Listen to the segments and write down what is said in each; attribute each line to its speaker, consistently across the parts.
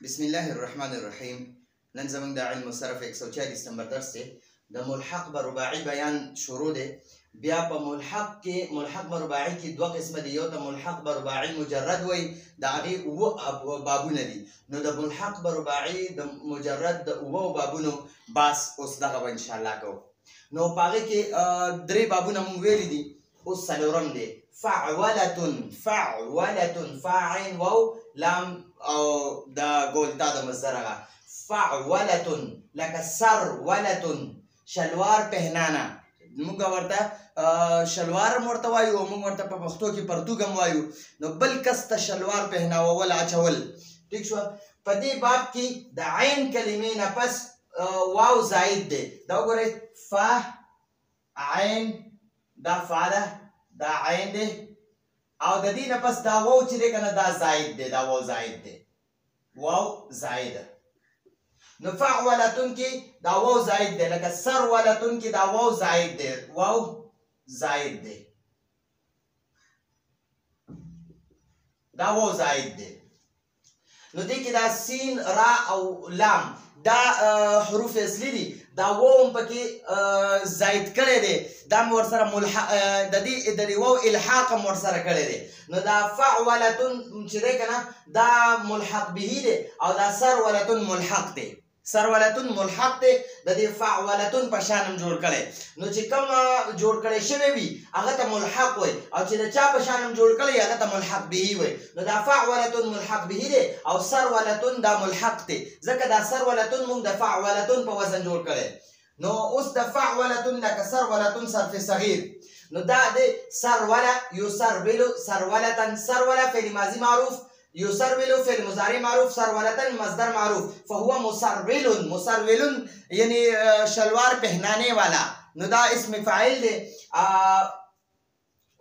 Speaker 1: بسم الله الرحمن الرحیم. نن زموږ د علم صرف 140 نمبر درس دی. د ملحق به رباعي بیان شروع دی. بیا په ملحق به رباعي کې دوه قسمه دي. یو ته ملحق به رباعي مجرد وایي، د هغې اووه بابونه دي. نو د ملحق به رباعي د مجرد د اووه بابونو بحث اوس دغه به انشاءالله کوو. نو په هغې کې درې بابونه مونږ ویلي دي. اوس څلورم دی فعولتن. فاعل واو لام او دا ګولتا د مصدر هغه فعولتن، لکه سرولتن شلوار پهنانا. موږ ورته شلوار هم ورته وایو او موږ ورته په پښتو کې پرتوګ هم وایو. نو بل کس ته شلوار پهناول اچول. ټیک شوه. په دې باب کې د عین کلمې نه پس واو زائد دی. دا وګورئ فا عین، دا فا ده، دا عین دی، او د دې نه پس دا واو چې دی که نه دا زائد دی. دا واو زائد دی، واو زائده. نو فعولتن کې دا واو زائد دی، لکه سرولتن کې دا واو زائد دی، واو زائد دی، دا واو زائد دی. نو دې کې دا سین را او لام دا حروف اصلي دي. دا واو هم پکې زائد کړی دی. دا مې ورسره د دې واو الحاق هم ورسره کړی دی. نو دا فعولتن چې دی که نه دا ملحق به دی، او دا سرولتن ملحق دی. سرولتن ملحق دی، د دې فعولتن په شان هم جوړ کړی. نو چې کوم جوړ کړی شوی وي هغه ته ملحق وایي، او چې د چا په شان هم جوړ کړی هغه ته ملحق به وایي. نو دا فعولتن ملحق به دی او سرولتن دا ملحق دی، ځکه دا سرولتن موږ د فعولتن په وزن جوړ کړی. نو اوس د فعولتن لکه سرولتن صرف صغیر. نو دا د سروله یسرولو سرولتن. سروله فعل ماضی معروف، یسرولو فعل مضارع معروف، سرولتن مصدر معروف. فهو مسرول. مسرول یعنی شلوار پہنانے والا. نو دا اسم فاعل دی.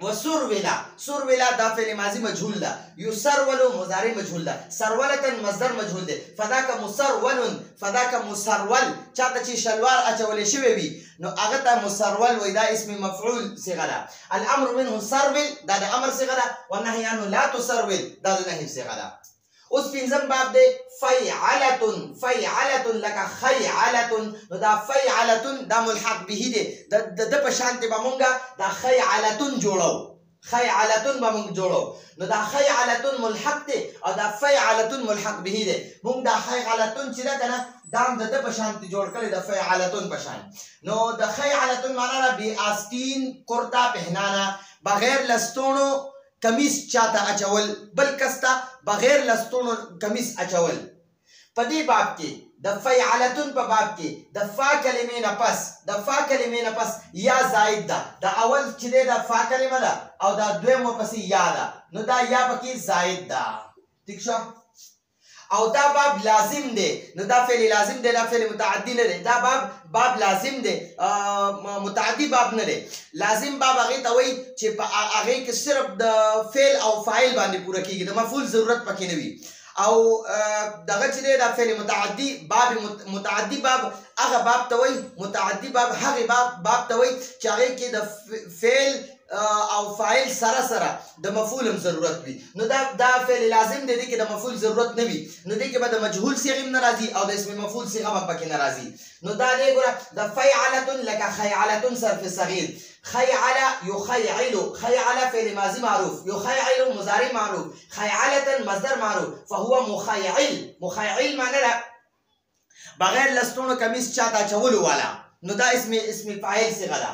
Speaker 1: وسرولا، سرولا دا فعل ماضی مجهول ده. یسرولو مضارع مجهول ده. سرولتن مصدر مجهول ده. فذاک مسرول، فذاک مسرول. چاته چې شلوار اچولې شوی وي نو هغه ته مسرول وایي. دا اسم مفعول صيغه ده. الامر منه سرول، دا د امر صيغه ده. والنهي عنه لا تسرول، دا د نهي صيغه ده. اوس پنځم باب دی فیعلتن. فیعلتن لکه خیعلتن. نو دا فیعلتن دا ملحق به دی. د په شانتې به مونږ دا خیعلتن جوړو. خیعلتن به مونږ جوړو. نو دا خیعلتن ملحق دی او دا فیعلتن ملحق به دی. مونږ دا خیعلتن چې ده که نه دا هم د ده په شانتې جوړ کړی د فیعلتن په شان. نو د خیعلتن معنا ده بې آستین کرتا پهنانا، بغیر لستوڼو کمیس چاته اچول، بل کس ته بغیر لستوڼو کمیس اچول. په دې باب کې د فیعلتن په باب کې د فا کلمې نه پس یا زائد ده. د اول چې دی د فا کلمه ده او دا دویم ورپسې یا ده. نو دا یا پکې زائد ده. ٹھیک شو. او دا باب لازم دی. نو دا فعل لازم دی، دا فعل متعدی نه دی. دا باب لازم دی، متعدی باب نه دی. لازم باب هغې ته وایي چې په هغې کې صرف د فعل او فاعل باندې پوره کېږي، د مفعول ضرورت پکې نه وي. او دغه چې دی دا فعل متعدی باب، متعدی باب هغه باب ته وایي، متعدی باب هغې باب ته وایي چې هغې کې د فعل او فاعل سره د مفعول هم ضرورت وي. نو دا فعل لازم دی، دې کې د مفعول ضرورت نه وي. نو دې کې به د مجهول صيغه هم نه راځي او د اسم مفعول صيغه هم پکې نه راځي. نو دا دی ګوره د فیعلتن لکه خیعلتن صرف صغیر. خیعل یخیعل، خیعل فعل ماضی معروف، یخیعل مضارع معروف، خیعلتن مصدر معروف. فهو مخیعل. مخیعل معنی ده بغیر لستوڼو کمیس چاته اچولو والا. نو دا اسم فاعل صيغه ده.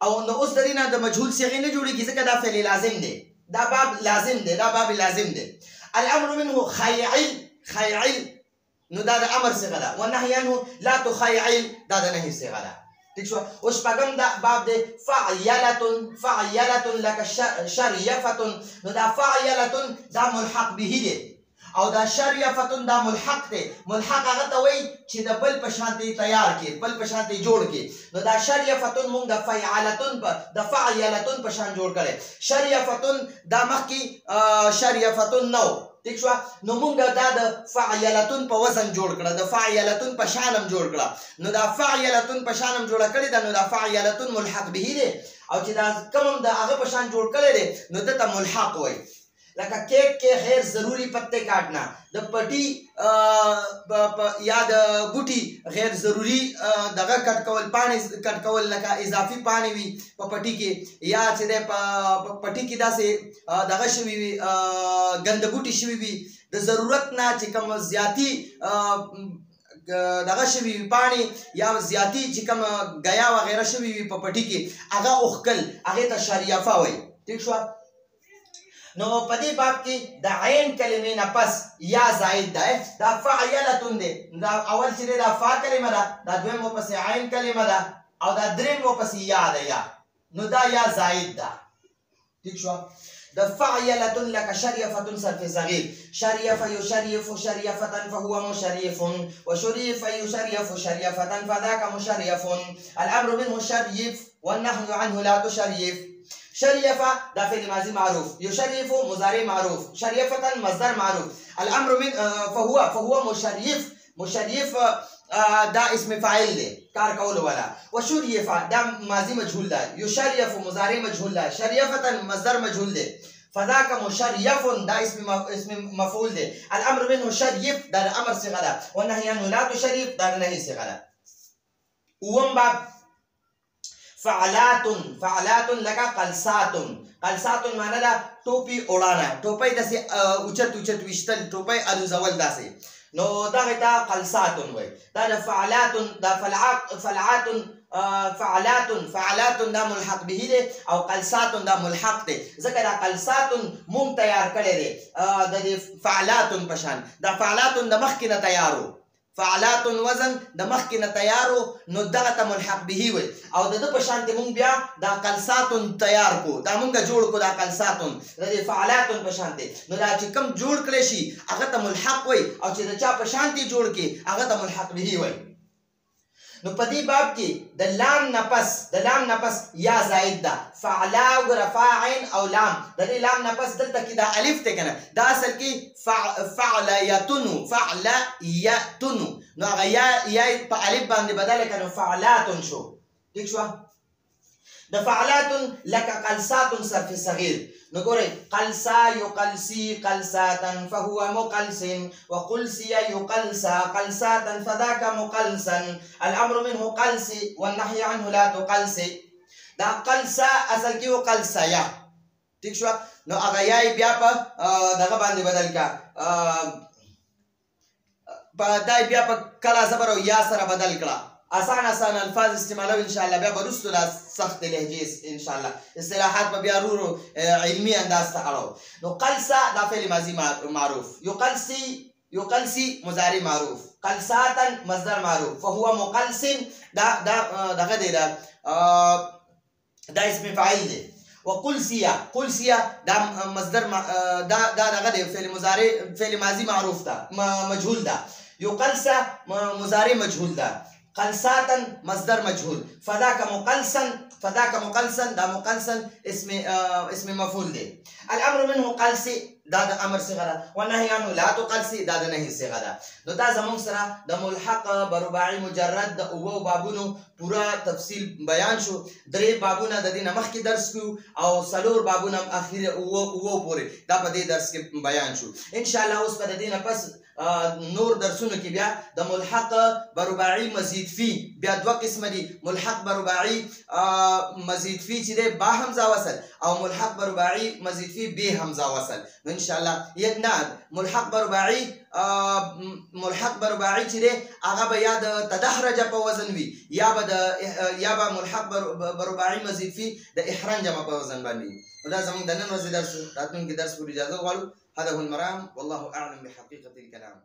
Speaker 1: او نو اوس د دې نه د مجهول صيغې نه جوړېږي ځکه دا فعل لازم دی. دا باب لازم دی، دا باب لازم دی. الامر منه خیعل. خیعل نو دا د امر صيغه ده. والنهي عنه لا تخیعل، دا د نهي صيغه ده. ٹھیک شو. اوس شپږم دا باب دی فعیلتن. فعیلتن لکه شریفتن. نو دا فعیلتن دا ملحق به دی او دا شریفتن دا ملحق دی. ملحق هغه ته وایي چې د بل په شانتې تیار کې، بل په شانتې جوړ کې. نو دا شریفتن موږ د فعیلتن په شان جوړ کړی. شریفتن دا مخکې شریفتن نو. ٹھیک شو. نو موږ دا د فعیلتن په وزن جوړ کړه، د فعیلتن په شان هم جوړ کړه. نو دا فعیلتن په شان هم جوړه کړې ده. نو دا فعیلتن ملحق به دی، او چې دا کوم د هغه په شان جوړ کړی دی نو دته ملحق وایي. لکه کیک کې غیر ضروری پتے کاٹنا، د پټي یا د بوټي غیر ضروری دغه کټ کول، پاڼې کټ کول، لکه اضافي پاڼې وي په پټي کې، یا چې د پټي کې داسې دغه شوي وي ګنده بوټي شوي وي، د ضرورت نه چې کوم زیاتی دغه شوي وي پاڼې یا زیاتی چې کوم ګیا وغیره شوي وي په پټي کې، هغه اوښکل، هغې ته شریفه وایي. ٹھیک شوه؟ نو په دې باب کې د عین کلمې نه پس یا زائد ده، دا فعیلتون دی، دا اول چې دی دا فا کلمه ده، دا دویم ورپسې عین کلمه ده، او دا دریم ورپسې یا ده، یا نو دا یا زائد ده. ٹھیک شوه؟ د فعیلتون لکه شریفتون صرف صغیر، شریف یشریف شریفتن فهو مشریف، وشریف یشریف شریفتن فذاک مشریف، الامر منه شریف والنهی عنه لا تشریف. شریفه دا فعل ماضی معروف، یشریف مضارع معروف، شریفتن مصدر معروف، الامر من فهو مشریف، مشریف دا اسم فاعل دی کار کولو والا، وشریف دا ماضی مجهول ده، یشریف مضارع مجهول ده، شریفتن مصدر مجهول ده، فذاک مشریف دا اسم مفعول ده، الامر منه شریف دا امر صيغه ده، والنهي عنه لا تشریف دا نهي صيغه ده. اوم باب فعلاتن، فعلاتن لکه قلساتن، قلساتن معنی ده ټوپی اوړانه، ټوپی داسې اوچت اوچت ویشتل، ټوپی الوزول داسې، نو دغه ته قلساتن وایي. دا د فعلاتن، دا فعلاتن فعلاتن دا ملحق به دی، او قلساتن دا ملحق دی، ځکه دا قلساتن مونږ تیار کړی دی د دې فعلاتن په شان، دا فعلاتن د مخکې نه تیارو، فعلاتن وزن د مخکې نه تیارو، نو دغه ته ملحق به وي، او د ده په شانتې مونږ بیا دا قلساتن تیار کو، دا مونږ جوړ کو دا قلساتن د دې فعلاتن په شانتې، نو دا چې کوم جوړ کړی شي هغه ته ملحق وي، او چې د چا په شانتې جوړ کړي هغه ته ملحق به وي. نو په دې باب کې د لام نه پس یا زائد ده، فعلا وګوره فا عین او لام، د دې لام نه پس دلته کې دا الف دی که نه، دا اصل کې فعلیتنو، فعلیتنو، نو هغه یا په الف باندې بدله کړه نو فعلاتن شو. ٹھیک شوه؟ د فعلاتن لکه قلساتن صرف صغیر، نو ګورئ قلسا یقلسی قلساتن فهو مقلس، وقلسی یقلسا قلساتن فذاک مقلسا، الامر منه قلس والنهی عنه لا تقلس. دا قلسا اصل کې و قلسیا. ٹھیک شوه؟ نو هغه یای بیا په دغه باندې بدل کا، دا بیا په کلا زبر او یا سره بدل کړه، آسان الفاظ استعمالو ان شاء الله، بیا برستو لا سخت لهجې ان شاء الله اصطلاحات به بیا ورو علمي انداز ته اړو. نو قلسا دا فعل ماضی معروف، یقلسی مضارع معروف، قلساتن مصدر معروف، فهو مقلس دا دغه دی، دا اسم فاعل دی. وقلسیا، قلسیا دا مصدر دا دغه دی فعل ماضی معروف ده مجهول ده، یقلسا مضارع مجهول ده، قلساتن مصدر مجهول، فذاك مقلسا دا مقلسا اسم مفعول دی، الامر منه قلس دا د امر صيغه ده، والنهي عنه لا تقلس دا د نهي صيغه ده. نو دا زموږ سره د ملحق برباعي مجرد د اوو بابونو پورا تفصیل بیان شو. درې بابونه د دې نه مخکې درس کړو، او څلور بابونه اخیر اوو پورې دا په دې درس کې بیان شو. ان شاء الله اوس په دې نه پس نور درسونو کې بیا د ملحق برباعي مزید فی بیا دوه قسمه دي، ملحق برباعي مزید فی چې دی با حمزه وصل، او ملحق برباعي مزید فی بی حمزه وصل. نو ان شاء الله یتنا ملحق برباعي چې دی هغه به یا د تدحرج په وزن وي، یا به ملحق برباعي مزید فی د احرنج په وزن باندې. دا زموږ د نن ورځې درس، راتلونکي درس پورې اجازه غواړو. هذا هو المرام، والله أعلم بحقيقة الكلام.